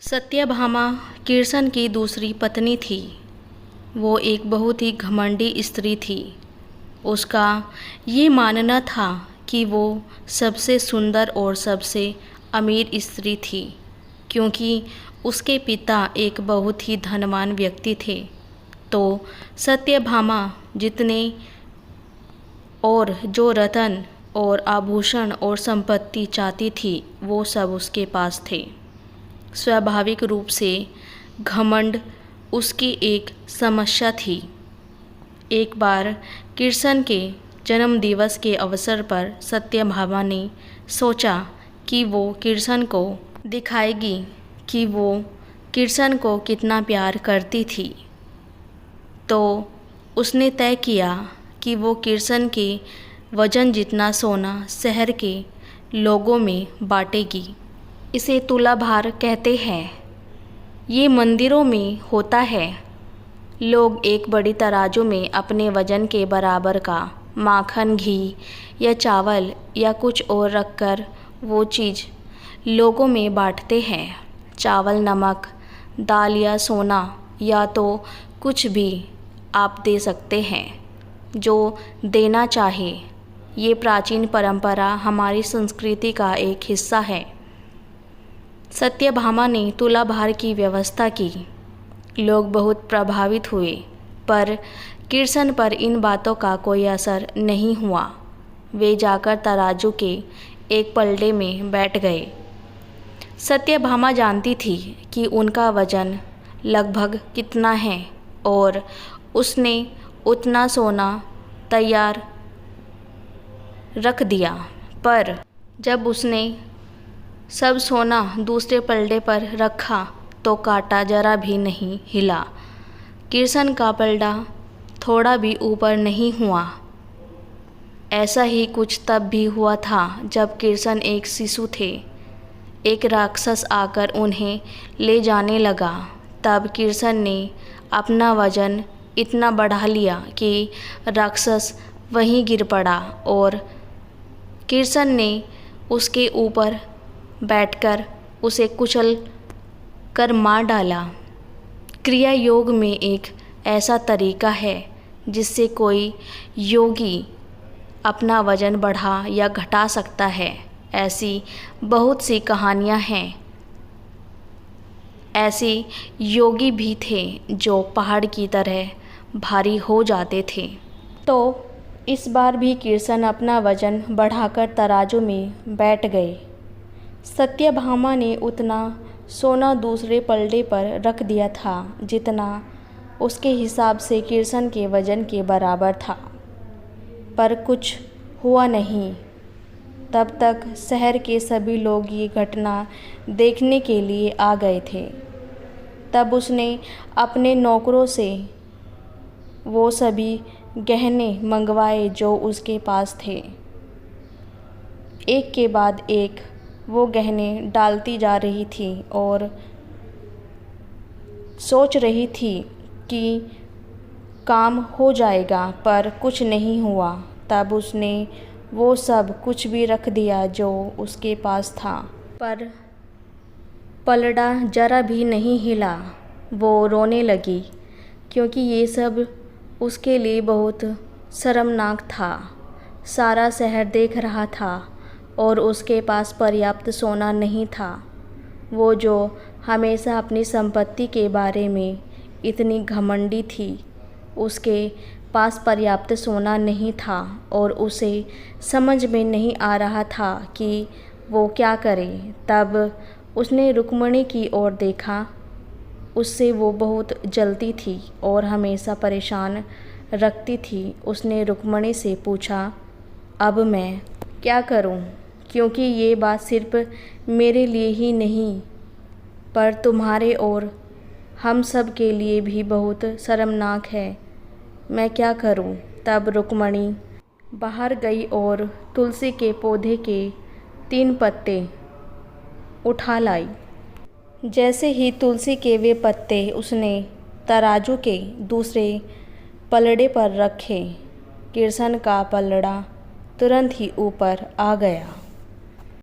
सत्यभामा कृष्ण की दूसरी पत्नी थी। वो एक बहुत ही घमंडी स्त्री थी। उसका ये मानना था कि वो सबसे सुंदर और सबसे अमीर स्त्री थी, क्योंकि उसके पिता एक बहुत ही धनवान व्यक्ति थे। तो सत्यभामा जितने और जो रत्न और आभूषण और संपत्ति चाहती थी, वो सब उसके पास थे। स्वाभाविक रूप से घमंड उसकी एक समस्या थी। एक बार कृष्ण के जन्मदिवस के अवसर पर सत्यभामा ने सोचा कि वो कृष्ण को दिखाएगी कि वो कृष्ण को कितना प्यार करती थी। तो उसने तय किया कि वो कृष्ण के वजन जितना सोना शहर के लोगों में बांटेगी। इसे तुलाभार कहते हैं। ये मंदिरों में होता है। लोग एक बड़ी तराजू में अपने वजन के बराबर का माखन, घी या चावल या कुछ और रखकर वो चीज़ लोगों में बांटते हैं। चावल, नमक, दाल या सोना या तो कुछ भी आप दे सकते हैं, जो देना चाहे। ये प्राचीन परंपरा हमारी संस्कृति का एक हिस्सा है। सत्यभामा ने तुलाभार की व्यवस्था की। लोग बहुत प्रभावित हुए, पर कृष्ण पर इन बातों का कोई असर नहीं हुआ। वे जाकर तराजू के एक पलड़े में बैठ गए। सत्यभामा जानती थी कि उनका वजन लगभग कितना है और उसने उतना सोना तैयार रख दिया। पर जब उसने सब सोना दूसरे पलड़े पर रखा तो कांटा जरा भी नहीं हिला। कृष्ण का पलड़ा थोड़ा भी ऊपर नहीं हुआ। ऐसा ही कुछ तब भी हुआ था जब कृष्ण एक शिशु थे। एक राक्षस आकर उन्हें ले जाने लगा। तब कृष्ण ने अपना वजन इतना बढ़ा लिया कि राक्षस वहीं गिर पड़ा और कृष्ण ने उसके ऊपर बैठकर उसे कुचल कर मार डाला। क्रिया योग में एक ऐसा तरीका है जिससे कोई योगी अपना वजन बढ़ा या घटा सकता है। ऐसी बहुत सी कहानियाँ हैं। ऐसे योगी भी थे जो पहाड़ की तरह भारी हो जाते थे। तो इस बार भी कृष्ण अपना वजन बढ़ाकर तराजू में बैठ गए। सत्यभामा ने उतना सोना दूसरे पलड़े पर रख दिया था जितना उसके हिसाब से कृष्ण के वजन के बराबर था, पर कुछ हुआ नहीं। तब तक शहर के सभी लोग ये घटना देखने के लिए आ गए थे। तब उसने अपने नौकरों से वो सभी गहने मंगवाए जो उसके पास थे। एक के बाद एक वो गहने डालती जा रही थी और सोच रही थी कि काम हो जाएगा, पर कुछ नहीं हुआ। तब उसने वो सब कुछ भी रख दिया जो उसके पास था, पर पलड़ा जरा भी नहीं हिला। वो रोने लगी, क्योंकि ये सब उसके लिए बहुत शर्मनाक था। सारा शहर देख रहा था और उसके पास पर्याप्त सोना नहीं था। वो जो हमेशा अपनी संपत्ति के बारे में इतनी घमंडी थी, उसके पास पर्याप्त सोना नहीं था और उसे समझ में नहीं आ रहा था कि वो क्या करे। तब उसने रुक्मिणी की ओर देखा। उससे वो बहुत जलती थी और हमेशा परेशान रखती थी। उसने रुक्मिणी से पूछा, अब मैं क्या करूं? क्योंकि ये बात सिर्फ मेरे लिए ही नहीं, पर तुम्हारे और हम सब के लिए भी बहुत शर्मनाक है। मैं क्या करूं? तब रुक्मिणी बाहर गई और तुलसी के पौधे के 3 पत्ते उठा लाई। जैसे ही तुलसी के वे पत्ते उसने तराजू के दूसरे पलड़े पर रखे, कृष्ण का पलड़ा तुरंत ही ऊपर आ गया।